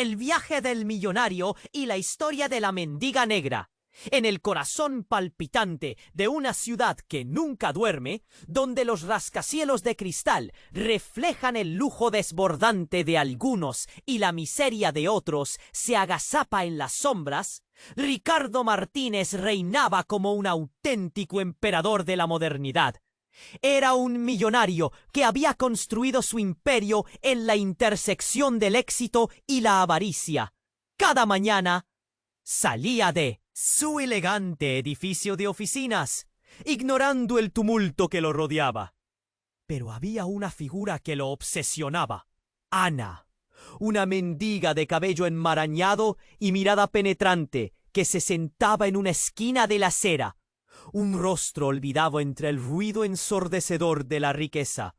El viaje del millonario y la historia de la mendiga negra. En el corazón palpitante de una ciudad que nunca duerme, donde los rascacielos de cristal reflejan el lujo desbordante de algunos y la miseria de otros se agazapa en las sombras, Ricardo Martínez reinaba como un auténtico emperador de la modernidad. Era un millonario que había construido su imperio en la intersección del éxito y la avaricia. Cada mañana salía de su elegante edificio de oficinas, ignorando el tumulto que lo rodeaba. Pero había una figura que lo obsesionaba: Ana, una mendiga de cabello enmarañado y mirada penetrante que se sentaba en una esquina de la acera, un rostro olvidado entre el ruido ensordecedor de la riqueza.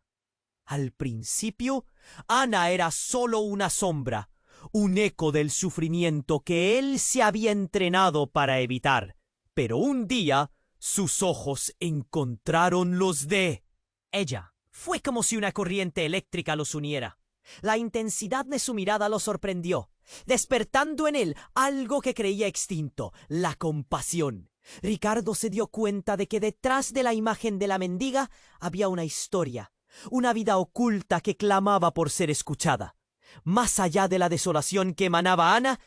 Al principio, Ana era solo una sombra, un eco del sufrimiento que él se había entrenado para evitar. Pero un día, sus ojos encontraron los de ella. Fue como si una corriente eléctrica los uniera. La intensidad de su mirada lo sorprendió, despertando en él algo que creía extinto: la compasión. Ricardo se dio cuenta de que detrás de la imagen de la mendiga había una historia, una vida oculta que clamaba por ser escuchada. Más allá de la desolación que emanaba Ana,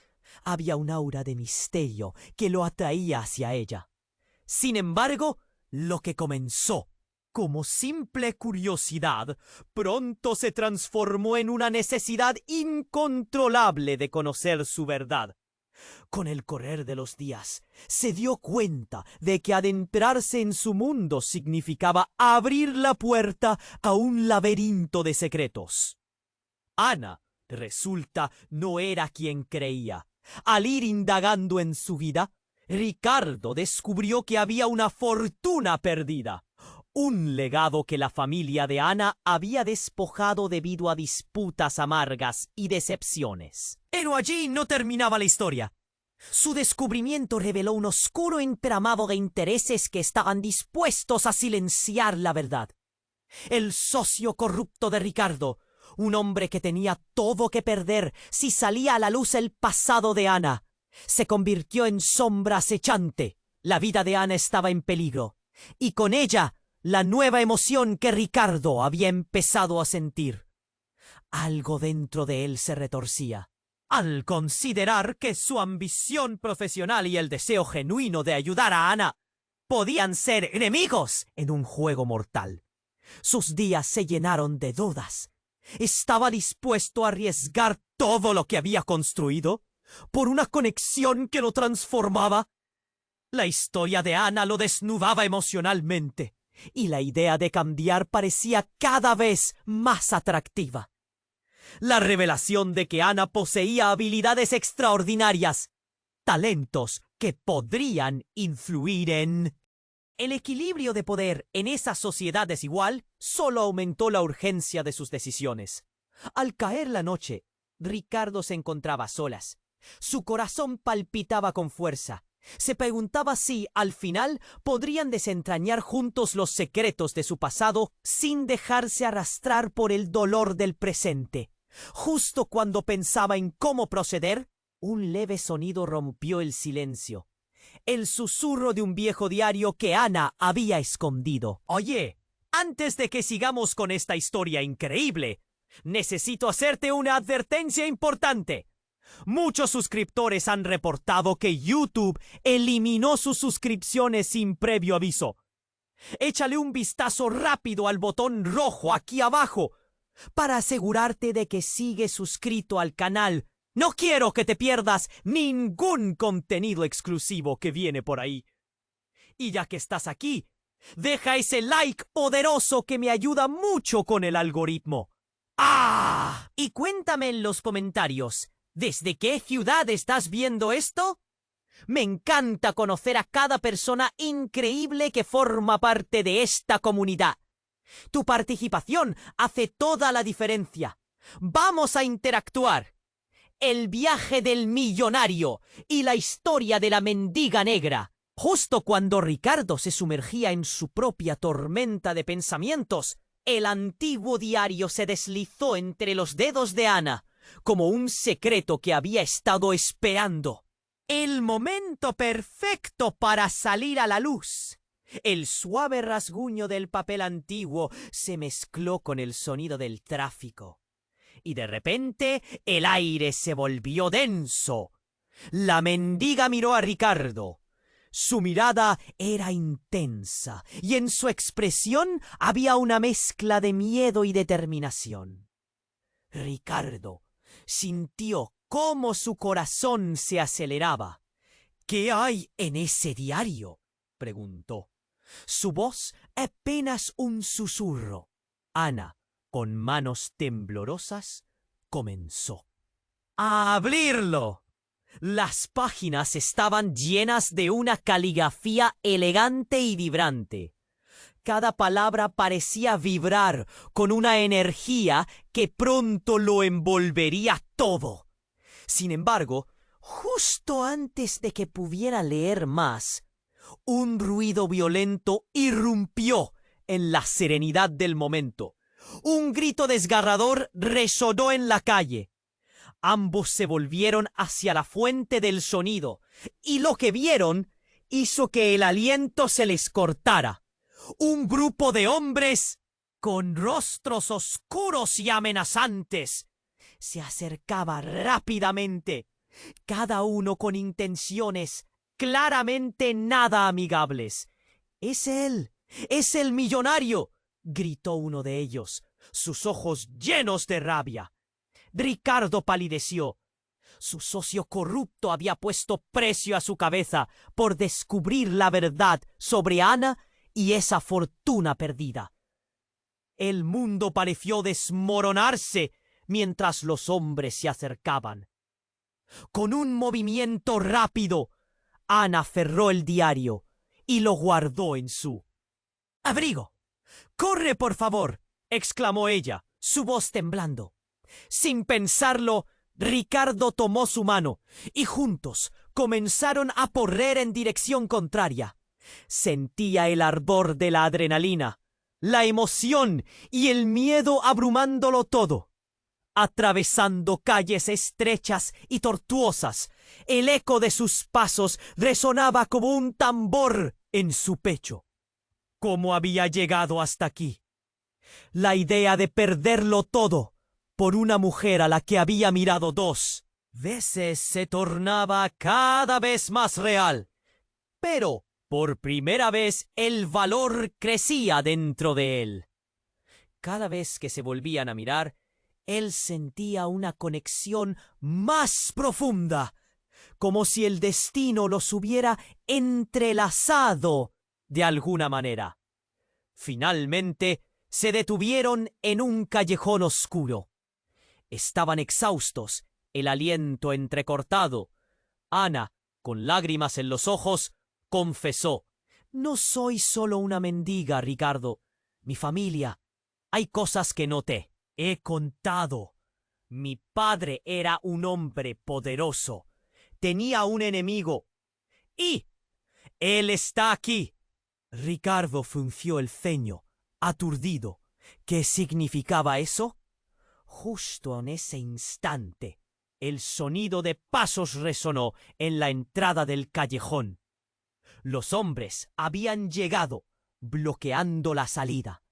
había un aura de misterio que lo atraía hacia ella. Sin embargo, lo que comenzó como simple curiosidad pronto se transformó en una necesidad incontrolable de conocer su verdad. Con el correr de los días, se dio cuenta de que adentrarse en su mundo significaba abrir la puerta a un laberinto de secretos. Ana, resulta, no era quien creía. Al ir indagando en su vida, Ricardo descubrió que había una fortuna perdida, un legado que la familia de Ana había despojado debido a disputas amargas y decepciones. Pero allí no terminaba la historia. Su descubrimiento reveló un oscuro entramado de intereses que estaban dispuestos a silenciar la verdad. El socio corrupto de Ricardo, un hombre que tenía todo que perder si salía a la luz el pasado de Ana, se convirtió en sombra acechante. La vida de Ana estaba en peligro, y con ella la nueva emoción que Ricardo había empezado a sentir. Algo dentro de él se retorcía al considerar que su ambición profesional y el deseo genuino de ayudar a Ana podían ser enemigos en un juego mortal. Sus días se llenaron de dudas. ¿Estaba dispuesto a arriesgar todo lo que había construido por una conexión que lo transformaba? La historia de Ana lo desnudaba emocionalmente, y la idea de cambiar parecía cada vez más atractiva. La revelación de que Ana poseía habilidades extraordinarias, talentos que podrían influir en el equilibrio de poder en esa sociedad desigual, solo aumentó la urgencia de sus decisiones. Al caer la noche, Ricardo se encontraba a solas. Su corazón palpitaba con fuerza. Se preguntaba si, al final, podrían desentrañar juntos los secretos de su pasado sin dejarse arrastrar por el dolor del presente. Justo cuando pensaba en cómo proceder, un leve sonido rompió el silencio. El susurro de un viejo diario que Ana había escondido. «Oye, antes de que sigamos con esta historia increíble, necesito hacerte una advertencia importante. Muchos suscriptores han reportado que YouTube eliminó sus suscripciones sin previo aviso. Échale un vistazo rápido al botón rojo aquí abajo para asegurarte de que sigues suscrito al canal. No quiero que te pierdas ningún contenido exclusivo que viene por ahí. Y ya que estás aquí, deja ese like poderoso que me ayuda mucho con el algoritmo. ¡Ah! Y cuéntame en los comentarios, ¿desde qué ciudad estás viendo esto? Me encanta conocer a cada persona increíble que forma parte de esta comunidad. Tu participación hace toda la diferencia. Vamos a interactuar. El viaje del millonario y la historia de la mendiga negra. Justo cuando Ricardo se sumergía en su propia tormenta de pensamientos, el antiguo diario se deslizó entre los dedos de Ana, como un secreto que había estado esperando. El momento perfecto para salir a la luz. El suave rasguño del papel antiguo se mezcló con el sonido del tráfico. Y de repente el aire se volvió denso. La mendiga miró a Ricardo. Su mirada era intensa y en su expresión había una mezcla de miedo y determinación. Ricardo sintió cómo su corazón se aceleraba. «¿Qué hay en ese diario?», preguntó. Su voz apenas un susurro. Ana, con manos temblorosas, comenzó a abrirlo. Las páginas estaban llenas de una caligrafía elegante y vibrante. Cada palabra parecía vibrar con una energía que pronto lo envolvería todo. Sin embargo, justo antes de que pudiera leer más, un ruido violento irrumpió en la serenidad del momento. Un grito desgarrador resonó en la calle. Ambos se volvieron hacia la fuente del sonido, y lo que vieron hizo que el aliento se les cortara. Un grupo de hombres con rostros oscuros y amenazantes se acercaba rápidamente, cada uno con intenciones claramente nada amigables. «¡Es él! ¡Es el millonario!», gritó uno de ellos, sus ojos llenos de rabia. Ricardo palideció. Su socio corrupto había puesto precio a su cabeza por descubrir la verdad sobre Ana y esa fortuna perdida. El mundo pareció desmoronarse mientras los hombres se acercaban. Con un movimiento rápido, Ana aferró el diario y lo guardó en su abrigo. «¡Corre, por favor!», exclamó ella, su voz temblando. Sin pensarlo, Ricardo tomó su mano y juntos comenzaron a correr en dirección contraria. Sentía el ardor de la adrenalina, la emoción y el miedo abrumándolo todo. Atravesando calles estrechas y tortuosas, el eco de sus pasos resonaba como un tambor en su pecho. ¿Cómo había llegado hasta aquí? La idea de perderlo todo por una mujer a la que había mirado 2 veces se tornaba cada vez más real. Pero por primera vez el valor crecía dentro de él. Cada vez que se volvían a mirar, él sentía una conexión más profunda, como si el destino los hubiera entrelazado de alguna manera. Finalmente se detuvieron en un callejón oscuro. Estaban exhaustos, el aliento entrecortado. Ana, con lágrimas en los ojos, confesó: «No soy solo una mendiga, Ricardo. Mi familia. Hay cosas que no te he contado. Mi padre era un hombre poderoso. Tenía un enemigo. Y él está aquí». Ricardo frunció el ceño, aturdido. ¿Qué significaba eso? Justo en ese instante, el sonido de pasos resonó en la entrada del callejón. Los hombres habían llegado, bloqueando la salida.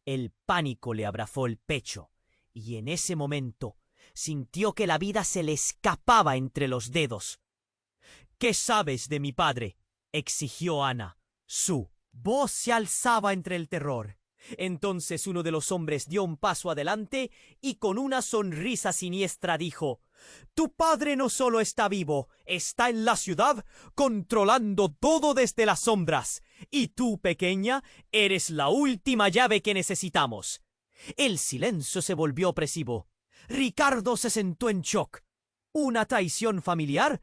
El pánico le abrazó el pecho, y en ese momento sintió que la vida se le escapaba entre los dedos. «¿Qué sabes de mi padre?», exigió Ana. Su voz se alzaba entre el terror. Entonces uno de los hombres dio un paso adelante y con una sonrisa siniestra dijo: «Tu padre no solo está vivo, está en la ciudad, controlando todo desde las sombras. Y tú, pequeña, eres la última llave que necesitamos». El silencio se volvió opresivo. Ricardo se sentó en shock. ¿Una traición familiar?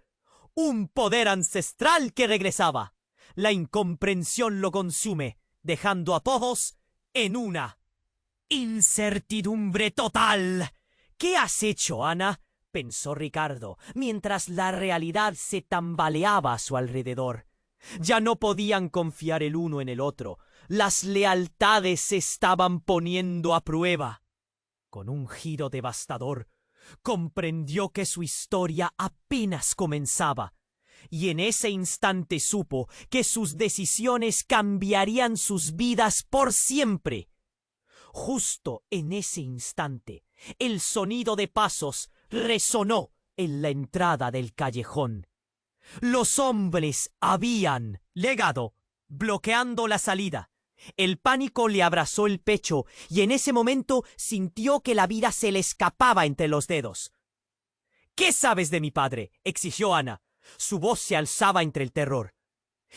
¿Un poder ancestral que regresaba? La incomprensión lo consume, dejando a todos en una incertidumbre total. «¿Qué has hecho, Ana?», pensó Ricardo, mientras la realidad se tambaleaba a su alrededor. Ya no podían confiar el uno en el otro. Las lealtades se estaban poniendo a prueba. Con un giro devastador, Comprendió que su historia apenas comenzaba, y en ese instante supo que sus decisiones cambiarían sus vidas por siempre. Justo en ese instante, el sonido de pasos resonó en la entrada del callejón. Los hombres habían llegado, bloqueando la salida. El pánico le abrazó el pecho y en ese momento sintió que la vida se le escapaba entre los dedos. ¿Qué sabes de mi padre?, exigió Ana. Su voz se alzaba entre el terror.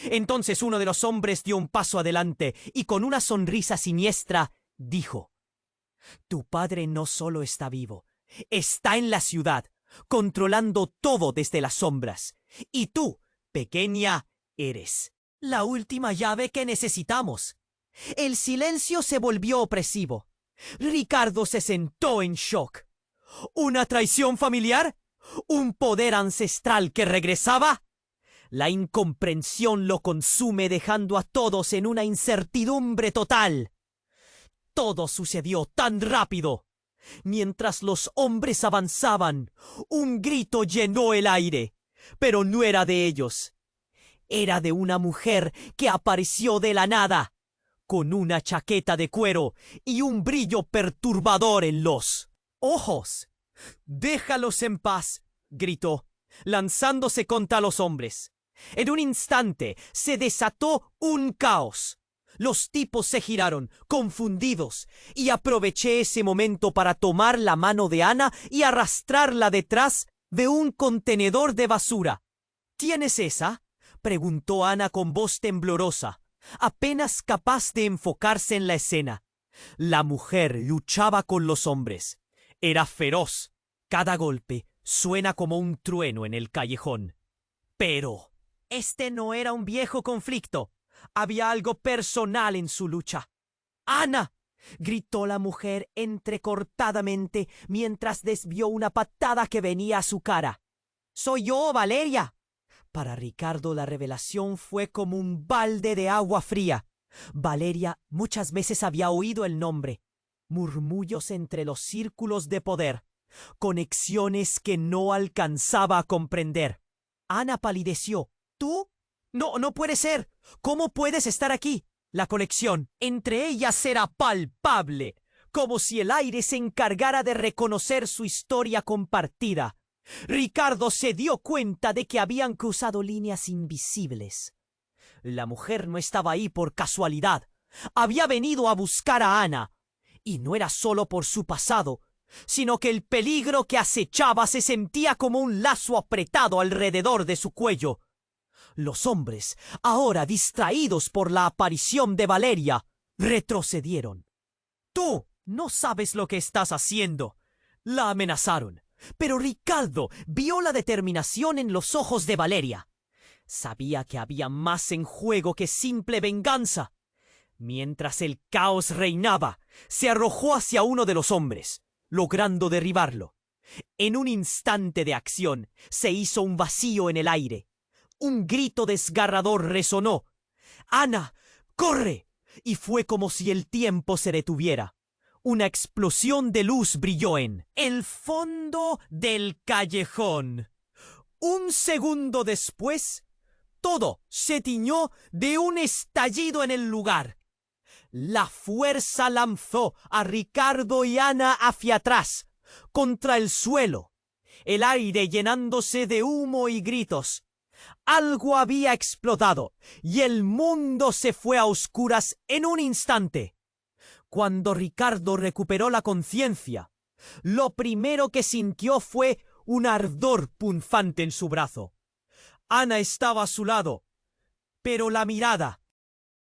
Entonces uno de los hombres dio un paso adelante y con una sonrisa siniestra dijo: «Tu padre no solo está vivo, está en la ciudad, controlando todo desde las sombras. Y tú, pequeña, eres la última llave que necesitamos». El silencio se volvió opresivo. Ricardo se sentó en shock. ¿Una traición familiar? ¿Un poder ancestral que regresaba? La incomprensión lo consume, dejando a todos en una incertidumbre total. Todo sucedió tan rápido. Mientras los hombres avanzaban, un grito llenó el aire, pero no era de ellos. Era de una mujer que apareció de la nada, con una chaqueta de cuero y un brillo perturbador en los ojos. «Déjalos en paz», gritó, lanzándose contra los hombres. En un instante se desató un caos. Los tipos se giraron, confundidos, y aproveché ese momento para tomar la mano de Ana y arrastrarla detrás de un contenedor de basura. «¿Tienes esa?», preguntó Ana con voz temblorosa, apenas capaz de enfocarse en la escena. La mujer luchaba con los hombres. Era feroz. Cada golpe suena como un trueno en el callejón. Pero este no era un viejo conflicto. Había algo personal en su lucha. «¡Ana!», gritó la mujer entrecortadamente mientras desvió una patada que venía a su cara. «¡Soy yo, Valeria!». Para Ricardo la revelación fue como un balde de agua fría. Valeria muchas veces había oído el nombre. Murmullos entre los círculos de poder. Conexiones que no alcanzaba a comprender. Ana palideció. «¿Tú? No puede ser. ¿Cómo puedes estar aquí?». La conexión entre ellas era palpable, como si el aire se encargara de reconocer su historia compartida. Ricardo se dio cuenta de que habían cruzado líneas invisibles. La mujer no estaba ahí por casualidad. Había venido a buscar a Ana. Y no era solo por su pasado, sino que el peligro que acechaba se sentía como un lazo apretado alrededor de su cuello. Los hombres, ahora distraídos por la aparición de Valeria, retrocedieron. «¡Tú no sabes lo que estás haciendo!», la amenazaron. Pero Ricardo vio la determinación en los ojos de Valeria. Sabía que había más en juego que simple venganza. Mientras el caos reinaba, se arrojó hacia uno de los hombres, logrando derribarlo. En un instante de acción, se hizo un vacío en el aire. Un grito desgarrador resonó. «¡Ana, corre!», y fue como si el tiempo se detuviera. Una explosión de luz brilló en el fondo del callejón. Un segundo después, todo se tiñó de un estallido en el lugar. La fuerza lanzó a Ricardo y Ana hacia atrás, contra el suelo, el aire llenándose de humo y gritos. Algo había explotado y el mundo se fue a oscuras en un instante. Cuando Ricardo recuperó la conciencia, lo primero que sintió fue un ardor punzante en su brazo. Ana estaba a su lado, pero la mirada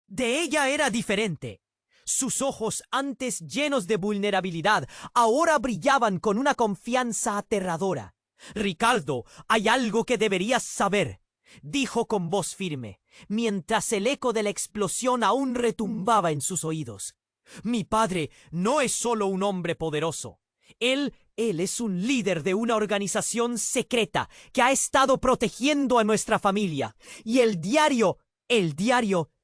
de ella era diferente. Sus ojos, antes llenos de vulnerabilidad, ahora brillaban con una confianza aterradora. «Ricardo, hay algo que deberías saber», dijo con voz firme, mientras el eco de la explosión aún retumbaba en sus oídos. «Mi padre no es solo un hombre poderoso. Él es un líder de una organización secreta que ha estado protegiendo a nuestra familia. Y el diario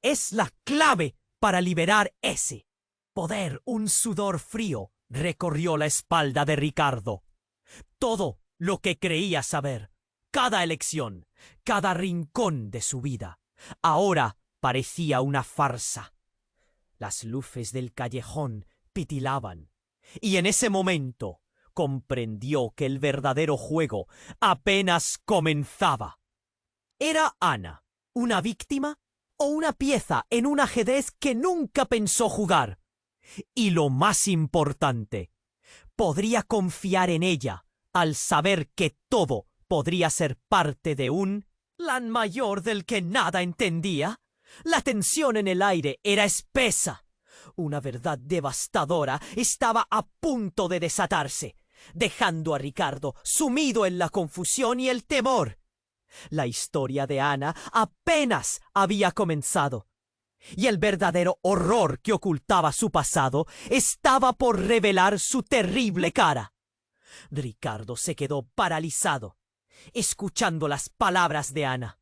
es la clave para liberar ese poder». Un sudor frío recorrió la espalda de Ricardo. todo lo que creía saber, cada elección, cada rincón de su vida, ahora parecía una farsa. Las luces del callejón titilaban, y en ese momento comprendió que el verdadero juego apenas comenzaba. ¿Era Ana una víctima o una pieza en un ajedrez que nunca pensó jugar? Y lo más importante, ¿podría confiar en ella al saber que todo podría ser parte de un plan mayor del que nada entendía? La tensión en el aire era espesa. Una verdad devastadora estaba a punto de desatarse, dejando a Ricardo sumido en la confusión y el temor. La historia de Ana apenas había comenzado, y el verdadero horror que ocultaba su pasado estaba por revelar su terrible cara. Ricardo se quedó paralizado, escuchando las palabras de Ana.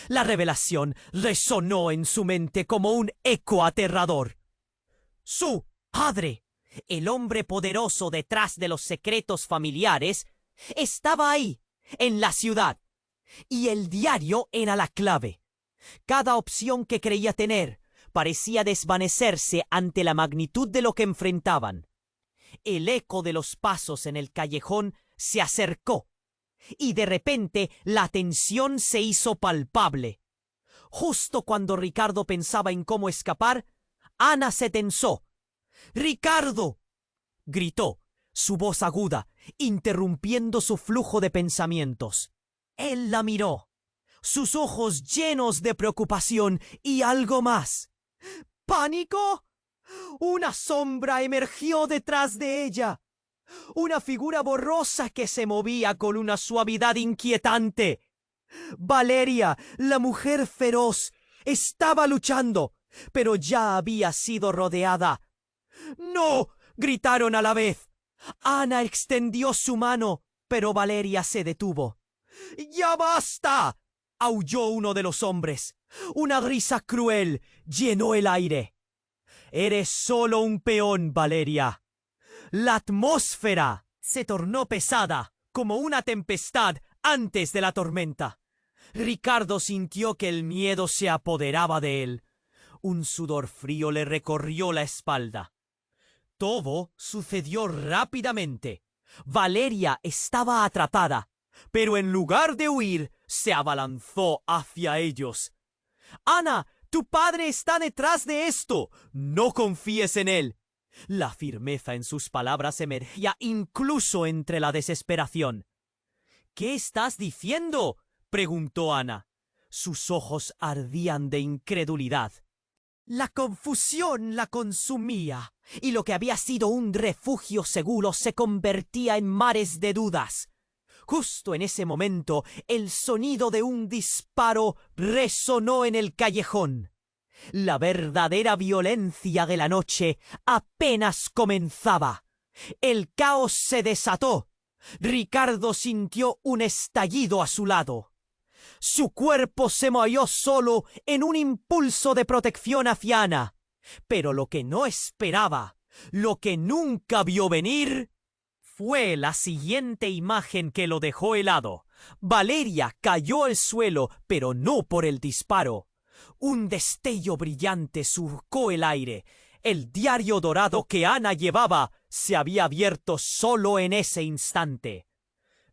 La revelación resonó en su mente como un eco aterrador. Su padre, el hombre poderoso detrás de los secretos familiares, estaba ahí, en la ciudad, y el diario era la clave. Cada opción que creía tener parecía desvanecerse ante la magnitud de lo que enfrentaban. El eco de los pasos en el callejón se acercó, y de repente la tensión se hizo palpable. Justo cuando Ricardo pensaba en cómo escapar, Ana se tensó. ¡Ricardo!, gritó, su voz aguda, interrumpiendo su flujo de pensamientos. Él la miró, sus ojos llenos de preocupación y algo más. ¿Pánico? Una sombra emergió detrás de ella. Una figura borrosa que se movía con una suavidad inquietante. Valeria, la mujer feroz, estaba luchando, pero ya había sido rodeada. ¡No!, gritaron a la vez. Ana extendió su mano, pero Valeria se detuvo. ¡Ya basta!, aulló uno de los hombres. Una risa cruel llenó el aire. Eres solo un peón, Valeria. La atmósfera se tornó pesada, como una tempestad antes de la tormenta. Ricardo sintió que el miedo se apoderaba de él. Un sudor frío le recorrió la espalda. Todo sucedió rápidamente. Valeria estaba atrapada, pero en lugar de huir, se abalanzó hacia ellos. «Ana, tu padre está detrás de esto. No confíes en él». La firmeza en sus palabras emergía incluso entre la desesperación. «¿Qué estás diciendo?», preguntó Ana. Sus ojos ardían de incredulidad. La confusión la consumía, y lo que había sido un refugio seguro se convertía en mares de dudas. Justo en ese momento, el sonido de un disparo resonó en el callejón. La verdadera violencia de la noche apenas comenzaba. El caos se desató. Ricardo sintió un estallido a su lado. Su cuerpo se movió solo en un impulso de protección hacia Ana. Pero lo que no esperaba, lo que nunca vio venir, fue la siguiente imagen que lo dejó helado. Valeria cayó al suelo, pero no por el disparo. Un destello brillante surcó el aire. El diario dorado que Ana llevaba se había abierto solo en ese instante.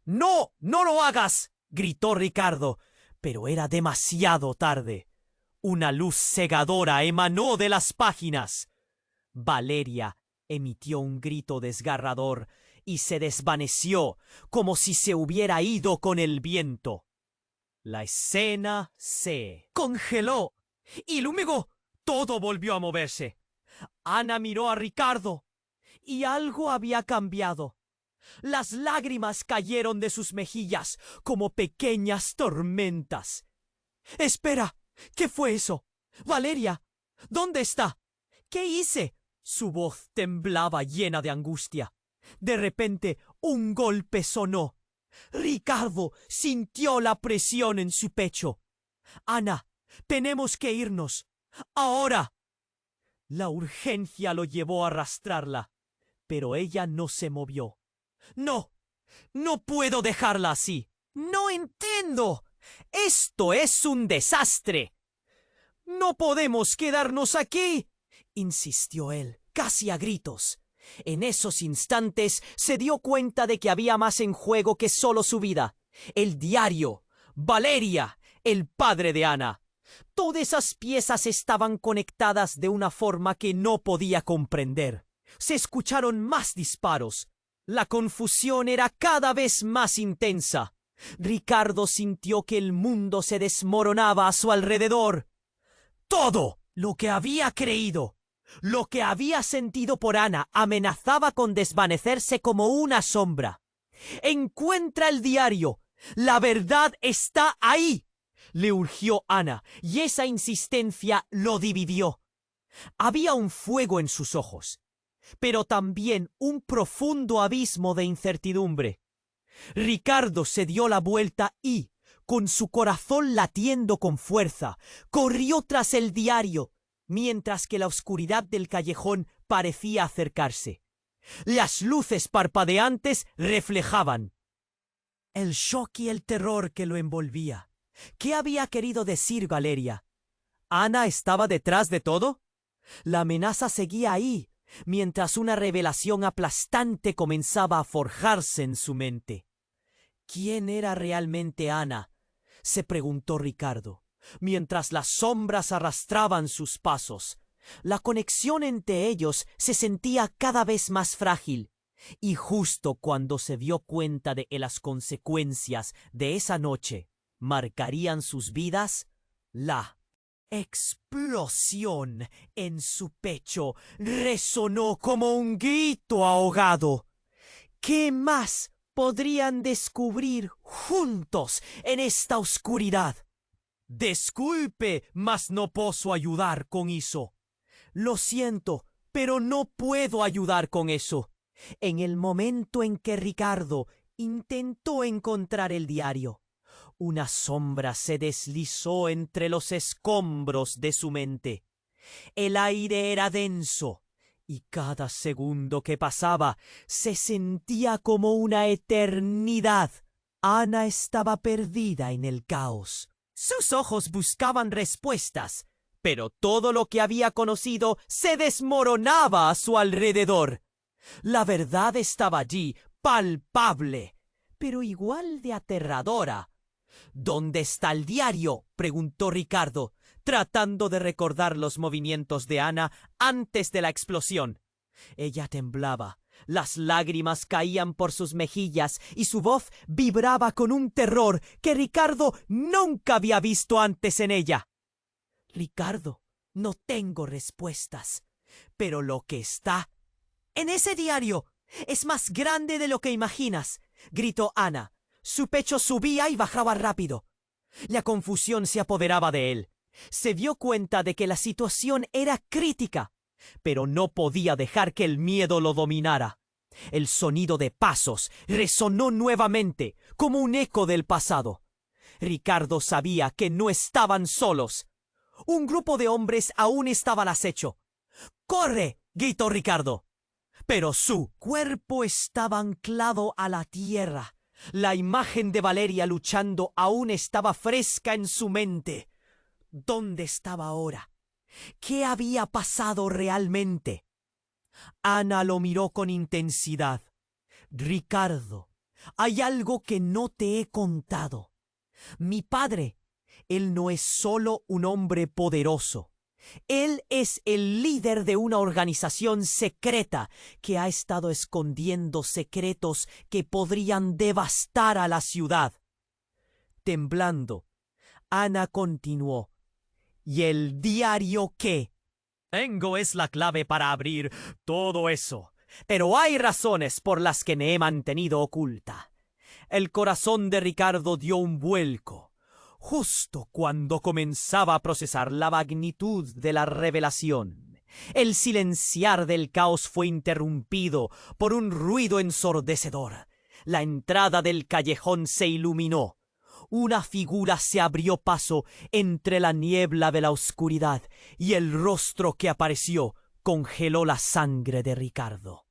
«¡No! ¡No lo hagas!», gritó Ricardo, pero era demasiado tarde. Una luz cegadora emanó de las páginas. Valeria emitió un grito desgarrador y se desvaneció como si se hubiera ido con el viento. La escena se congeló y luego todo volvió a moverse. Ana miró a Ricardo y algo había cambiado. Las lágrimas cayeron de sus mejillas como pequeñas tormentas. «Espera, ¿qué fue eso? Valeria, ¿dónde está? ¿Qué hice?». Su voz temblaba llena de angustia. De repente, un golpe sonó. Ricardo sintió la presión en su pecho. «Ana, tenemos que irnos. ¡Ahora!». La urgencia lo llevó a arrastrarla, pero ella no se movió. «No, No puedo dejarla así. No entiendo. Esto es un desastre. No podemos quedarnos aquí, insistió él, casi a gritos. En esos instantes se dio cuenta de que había más en juego que solo su vida. El diario, Valeria, el padre de Ana. Todas esas piezas estaban conectadas de una forma que no podía comprender. Se escucharon más disparos. La confusión era cada vez más intensa. Ricardo sintió que el mundo se desmoronaba a su alrededor. Todo lo que había creído, lo que había sentido por Ana, amenazaba con desvanecerse como una sombra. Encuentra el diario. La verdad está ahí, le urgió Ana, y esa insistencia lo dividió. Había un fuego en sus ojos, pero también un profundo abismo de incertidumbre. Ricardo se dio la vuelta y, con su corazón latiendo con fuerza, corrió tras el diario, mientras que la oscuridad del callejón parecía acercarse. Las luces parpadeantes reflejaban el shock y el terror que lo envolvía. ¿Qué había querido decir Valeria? ¿Ana estaba detrás de todo? La amenaza seguía ahí, mientras una revelación aplastante comenzaba a forjarse en su mente. ¿Quién era realmente Ana?, se preguntó Ricardo, mientras las sombras arrastraban sus pasos. La conexión entre ellos se sentía cada vez más frágil, y justo cuando se dio cuenta de que las consecuencias de esa noche marcarían sus vidas, la explosión en su pecho resonó como un grito ahogado. ¿Qué más podrían descubrir juntos en esta oscuridad? Disculpe, mas no puedo ayudar con eso. Lo siento, pero no puedo ayudar con eso. En el momento en que Ricardo intentó encontrar el diario, una sombra se deslizó entre los escombros de su mente. El aire era denso, y cada segundo que pasaba se sentía como una eternidad. Ana estaba perdida en el caos. Sus ojos buscaban respuestas, pero todo lo que había conocido se desmoronaba a su alrededor. La verdad estaba allí, palpable, pero igual de aterradora. ¿Dónde está el diario?, preguntó Ricardo, tratando de recordar los movimientos de Ana antes de la explosión. Ella temblaba, las lágrimas caían por sus mejillas y su voz vibraba con un terror que Ricardo nunca había visto antes en ella. Ricardo, no tengo respuestas, pero lo que está en ese diario es más grande de lo que imaginas, gritó Ana. Su pecho subía y bajaba rápido. La confusión se apoderaba de él. Se dio cuenta de que la situación era crítica, pero no podía dejar que el miedo lo dominara. El sonido de pasos resonó nuevamente, como un eco del pasado. Ricardo sabía que no estaban solos. Un grupo de hombres aún estaba al acecho. ¡Corre!, gritó Ricardo. Pero su cuerpo estaba anclado a la tierra. La imagen de Valeria luchando aún estaba fresca en su mente. ¿Dónde estaba ahora? ¿Qué había pasado realmente? Ana lo miró con intensidad. Ricardo, hay algo que no te he contado. Mi padre, él no es solo un hombre poderoso. Él es el líder de una organización secreta que ha estado escondiendo secretos que podrían devastar a la ciudad. Temblando, Ana continuó. ¿Y el diario qué? Tengo es la clave para abrir todo eso, pero hay razones por las que me he mantenido oculta. El corazón de Ricardo dio un vuelco, justo cuando comenzaba a procesar la magnitud de la revelación. El silenciar del caos fue interrumpido por un ruido ensordecedor. La entrada del callejón se iluminó. Una figura se abrió paso entre la niebla de la oscuridad y el rostro que apareció congeló la sangre de Ricardo.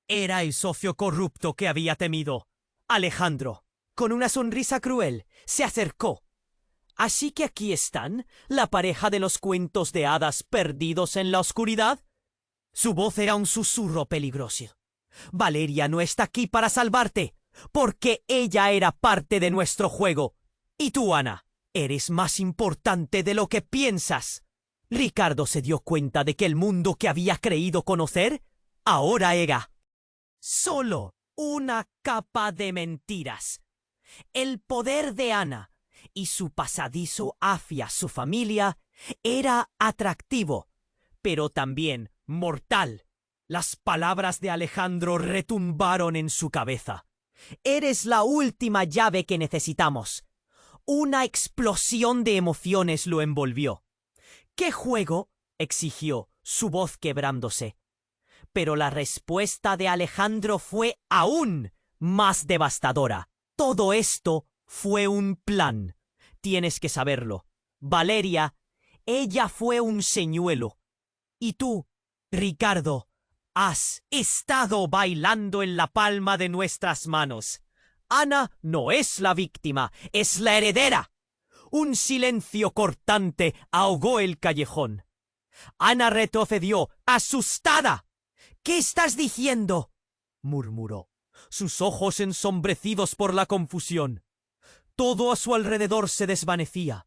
Era el socio corrupto que había temido. Alejandro, con una sonrisa cruel, se acercó. ¿Así que aquí están, la pareja de los cuentos de hadas perdidos en la oscuridad? Su voz era un susurro peligroso. Valeria no está aquí para salvarte, porque ella era parte de nuestro juego. Y tú, Ana, eres más importante de lo que piensas. Ricardo se dio cuenta de que el mundo que había creído conocer ahora era solo una capa de mentiras. El poder de Ana y su pasadizo hacia su familia era atractivo, pero también mortal. Las palabras de Alejandro retumbaron en su cabeza. Eres la última llave que necesitamos. Una explosión de emociones lo envolvió. ¿Qué juego?, exigió, su voz quebrándose. Pero la respuesta de Alejandro fue aún más devastadora. Todo esto fue un plan. Tienes que saberlo. Valeria, ella fue un señuelo. Y tú, Ricardo, has estado bailando en la palma de nuestras manos. Ana no es la víctima, es la heredera. Un silencio cortante ahogó el callejón. Ana retrocedió, asustada. ¿Qué estás diciendo?, murmuró, sus ojos ensombrecidos por la confusión. Todo a su alrededor se desvanecía.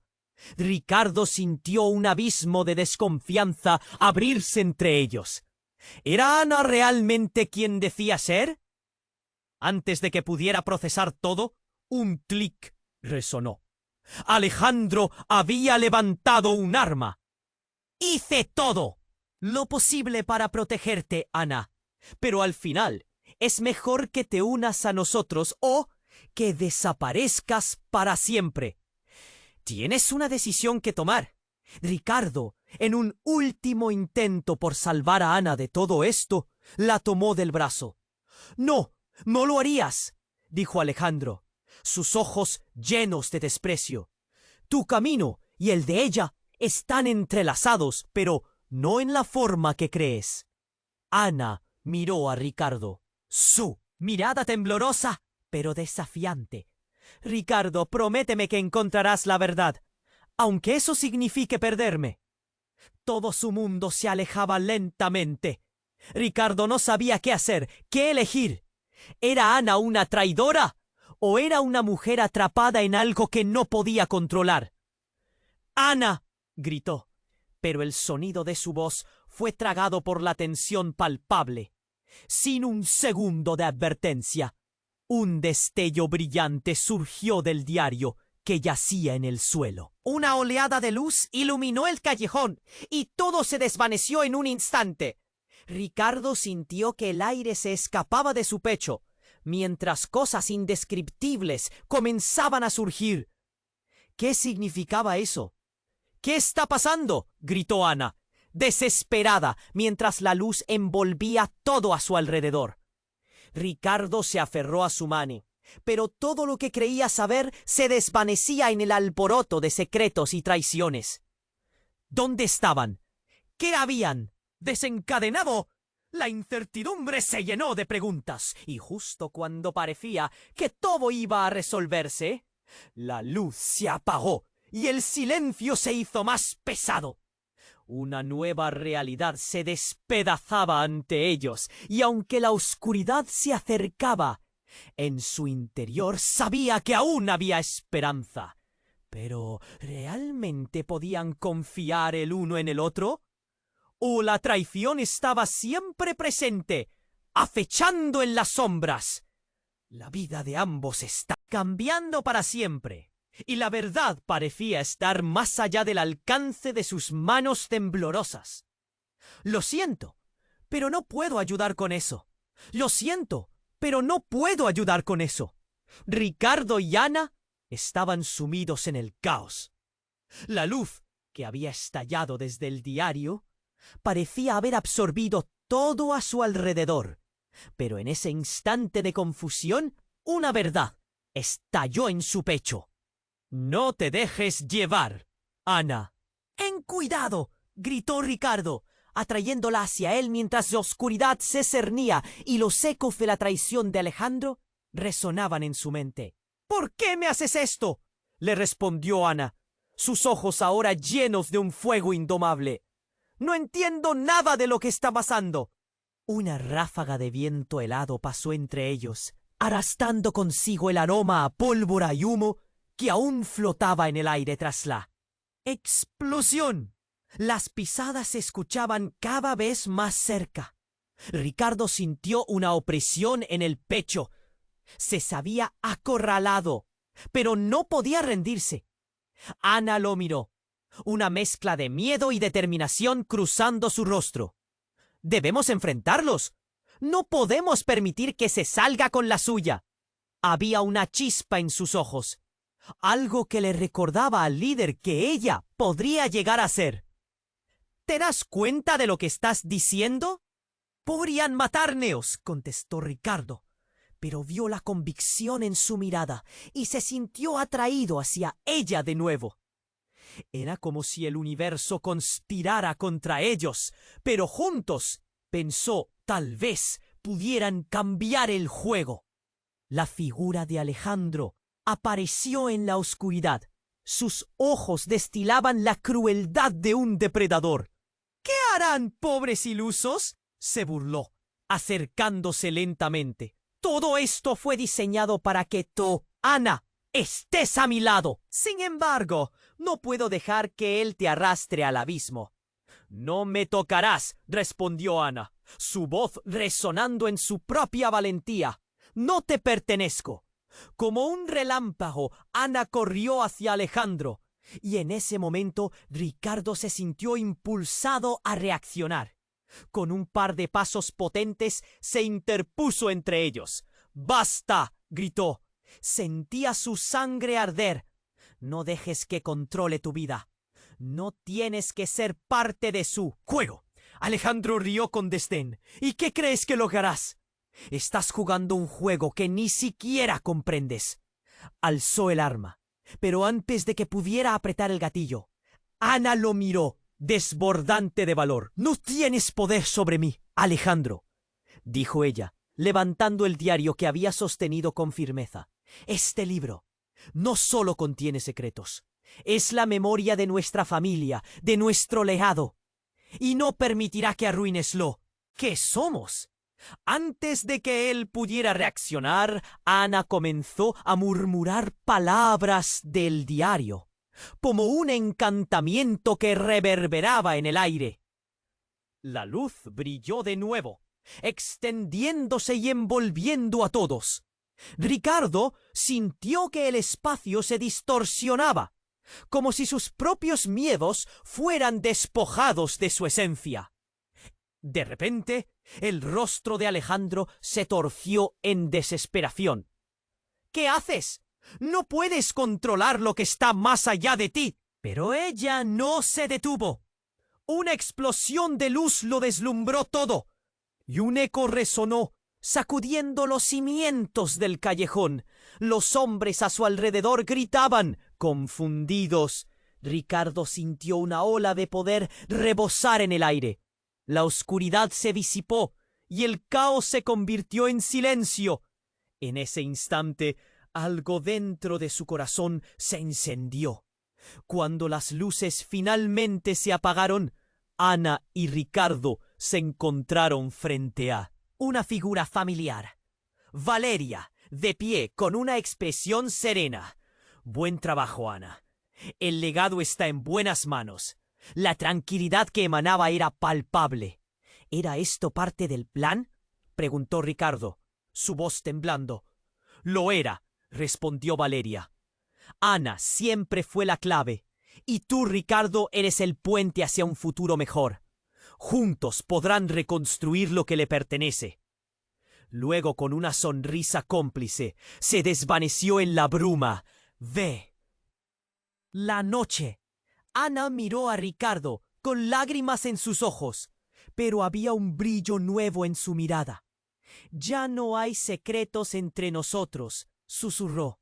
Ricardo sintió un abismo de desconfianza abrirse entre ellos. ¿Era Ana realmente quien decía ser? Antes de que pudiera procesar todo, un clic resonó. Alejandro había levantado un arma. Hice todo lo posible para protegerte, Ana, pero al final es mejor que te unas a nosotros o que desaparezcas para siempre. Tienes una decisión que tomar. Ricardo, en un último intento por salvar a Ana de todo esto, la tomó del brazo. No, no lo harías, dijo Alejandro, sus ojos llenos de desprecio. Tu camino y el de ella están entrelazados, pero no en la forma que crees. Ana miró a Ricardo, su mirada temblorosa, pero desafiante. Ricardo, prométeme que encontrarás la verdad, aunque eso signifique perderme. Todo su mundo se alejaba lentamente. Ricardo no sabía qué hacer, qué elegir. ¿Era Ana una traidora o era una mujer atrapada en algo que no podía controlar? ¡Ana!, gritó, pero el sonido de su voz fue tragado por la tensión palpable. Sin un segundo de advertencia, un destello brillante surgió del diario que yacía en el suelo. Una oleada de luz iluminó el callejón y todo se desvaneció en un instante. Ricardo sintió que el aire se escapaba de su pecho, mientras cosas indescriptibles comenzaban a surgir. ¿Qué significaba eso? ¿Qué está pasando?, gritó Ana, desesperada, mientras la luz envolvía todo a su alrededor. Ricardo se aferró a su mano, pero todo lo que creía saber se desvanecía en el alboroto de secretos y traiciones. ¿Dónde estaban? ¿Qué habían desencadenado? La incertidumbre se llenó de preguntas, y justo cuando parecía que todo iba a resolverse, la luz se apagó y el silencio se hizo más pesado. Una nueva realidad se despedazaba ante ellos, y aunque la oscuridad se acercaba, en su interior sabía que aún había esperanza. Pero ¿realmente podían confiar el uno en el otro? ¿O la traición estaba siempre presente, acechando en las sombras? La vida de ambos está cambiando para siempre, y la verdad parecía estar más allá del alcance de sus manos temblorosas. Lo siento, pero no puedo ayudar con eso. Lo siento, pero no puedo ayudar con eso. Ricardo y Ana estaban sumidos en el caos. La luz, que había estallado desde el diario, parecía haber absorbido todo a su alrededor. Pero en ese instante de confusión, una verdad estalló en su pecho. «No te dejes llevar, Ana». «¡En cuidado!», gritó Ricardo, atrayéndola hacia él mientras la oscuridad se cernía y los ecos de la traición de Alejandro resonaban en su mente. ¿Por qué me haces esto?, le respondió Ana, sus ojos ahora llenos de un fuego indomable. No entiendo nada de lo que está pasando. Una ráfaga de viento helado pasó entre ellos, arrastrando consigo el aroma a pólvora y humo que aún flotaba en el aire tras la explosión. Las pisadas se escuchaban cada vez más cerca. Ricardo sintió una opresión en el pecho. Se sabía acorralado, pero no podía rendirse. Ana lo miró, una mezcla de miedo y determinación cruzando su rostro. Debemos enfrentarlos. No podemos permitir que se salga con la suya. Había una chispa en sus ojos, algo que le recordaba al líder que ella podría llegar a ser. ¿Te das cuenta de lo que estás diciendo? Podrían matarnos, contestó Ricardo, pero vio la convicción en su mirada y se sintió atraído hacia ella de nuevo. Era como si el universo conspirara contra ellos, pero juntos, pensó, tal vez pudieran cambiar el juego. La figura de Alejandro apareció en la oscuridad. Sus ojos destilaban la crueldad de un depredador. ¿Qué harán, pobres ilusos?, se burló, acercándose lentamente. Todo esto fue diseñado para que tú, Ana, estés a mi lado. Sin embargo, no puedo dejar que él te arrastre al abismo. No me tocarás, respondió Ana, su voz resonando en su propia valentía. No te pertenezco. Como un relámpago, Ana corrió hacia Alejandro, y en ese momento Ricardo se sintió impulsado a reaccionar. Con un par de pasos potentes se interpuso entre ellos. ¡Basta!, gritó. Sentía su sangre arder. No dejes que controle tu vida. No tienes que ser parte de su juego. Alejandro rió con desdén. ¿Y qué crees que lograrás? Estás jugando un juego que ni siquiera comprendes. Alzó el arma, pero antes de que pudiera apretar el gatillo, Ana lo miró, desbordante de valor. No tienes poder sobre mí, Alejandro, dijo ella, levantando el diario que había sostenido con firmeza. Este libro no solo contiene secretos, es la memoria de nuestra familia, de nuestro legado, y no permitirá que arruines lo que somos. Antes de que él pudiera reaccionar, Ana comenzó a murmurar palabras del diario, como un encantamiento que reverberaba en el aire. La luz brilló de nuevo, extendiéndose y envolviendo a todos. Ricardo sintió que el espacio se distorsionaba, como si sus propios miedos fueran despojados de su esencia. De repente, el rostro de Alejandro se torció en desesperación. ¿Qué haces? No puedes controlar lo que está más allá de ti. Pero ella no se detuvo. Una explosión de luz lo deslumbró todo, y un eco resonó, sacudiendo los cimientos del callejón. Los hombres a su alrededor gritaban, confundidos. Ricardo sintió una ola de poder rebosar en el aire. La oscuridad se disipó y el caos se convirtió en silencio. En ese instante, algo dentro de su corazón se encendió. Cuando las luces finalmente se apagaron, Ana y Ricardo se encontraron frente a una figura familiar. Valeria, de pie, con una expresión serena. Buen trabajo, Ana. El legado está en buenas manos. La tranquilidad que emanaba era palpable. ¿Era esto parte del plan?, preguntó Ricardo, su voz temblando. Lo era, respondió Valeria. Ana siempre fue la clave, y tú, Ricardo, eres el puente hacia un futuro mejor. Juntos podrán reconstruir lo que le pertenece. Luego, con una sonrisa cómplice, se desvaneció en la bruma. Ve. La noche. Ana miró a Ricardo con lágrimas en sus ojos, pero había un brillo nuevo en su mirada. Ya no hay secretos entre nosotros, susurró.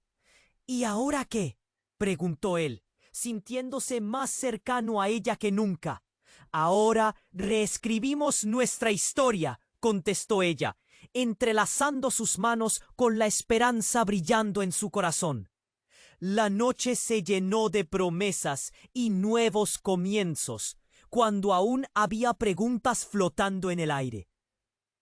¿Y ahora qué?, preguntó él, sintiéndose más cercano a ella que nunca. Ahora reescribimos nuestra historia, contestó ella. entrelazando sus manos con la esperanza brillando en su corazón. La noche se llenó de promesas y nuevos comienzos, cuando aún había preguntas flotando en el aire.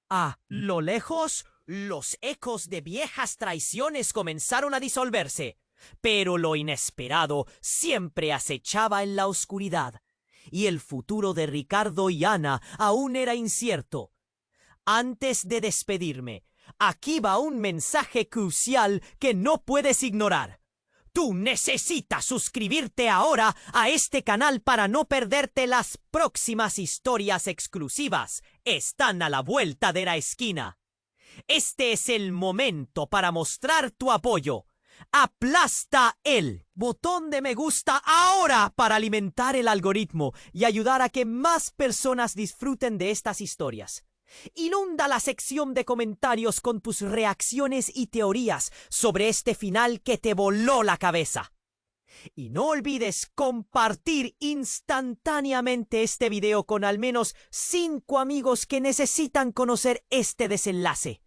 A lo lejos, los ecos de viejas traiciones comenzaron a disolverse, pero lo inesperado siempre acechaba en la oscuridad, y el futuro de Ricardo y Ana aún era incierto. Antes de despedirme, aquí va un mensaje crucial que no puedes ignorar. Tú necesitas suscribirte ahora a este canal para no perderte las próximas historias exclusivas. Están a la vuelta de la esquina. Este es el momento para mostrar tu apoyo. Aplasta el botón de me gusta ahora para alimentar el algoritmo y ayudar a que más personas disfruten de estas historias. Inunda la sección de comentarios con tus reacciones y teorías sobre este final que te voló la cabeza. Y no olvides compartir instantáneamente este video con al menos 5 amigos que necesitan conocer este desenlace.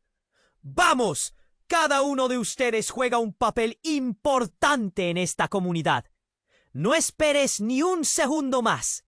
¡Vamos! Cada uno de ustedes juega un papel importante en esta comunidad. No esperes ni un segundo más.